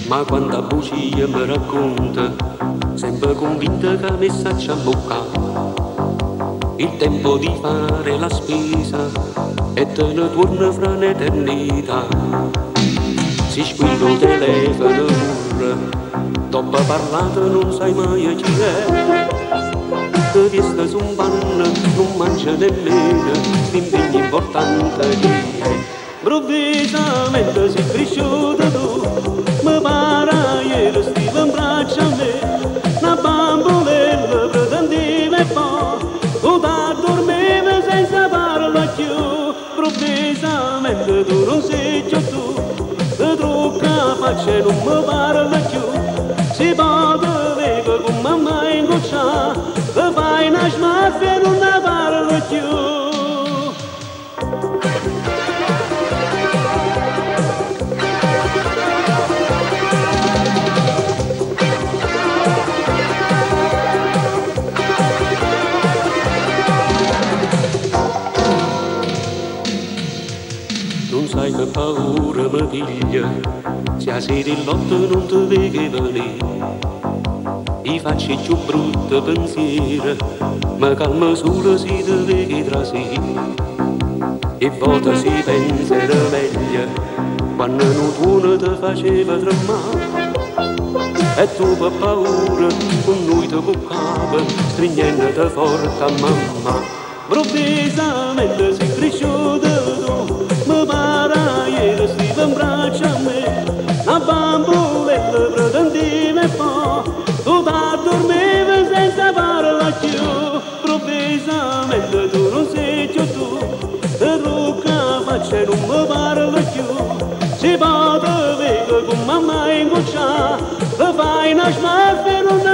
Ma quando a bugie mi racconta, sempre convinta che messaggio a bocca, il tempo di fare la spesa e te ne torna fra un'eternità. Si squilla il telefono pure, dopo parlato non sai mai chi è, che visto su un panno non mangia nemmeno l'impegno importante chi è. Improvvisamente si è cresciuto tu, mi pare ieri stiva in braccio a me, una bambolella pretendeva e poi tu t'addormevi senza parlare più. Improvvisamente tu non sei più tu, ti trucca faccia e non mi parla più, si può vedere con mamma in goccia, ti fai una smorfia e non ne parla più. Non sai che paura mi piglia, se a sera il lotto non ti vedi venire. I facci più brutti pensieri, ma calma solo se ti vedi tra sé. E volta si pensa e veglia, quando non tuono ti faceva tremare. E tu per paura con noi ti cuccava, stringendo forte a mamma. Improvvisamente si è cresciuto tu, mi pare ieri stiva in braccio a me, una bamboletta pretendeva e poi tu t'addormevi senza parlare più. Improvvisamente tu non sei più tu, ti trucca faccia e non mi parla più, si può vedere con mamma in goccia, ti fai una smorfia e non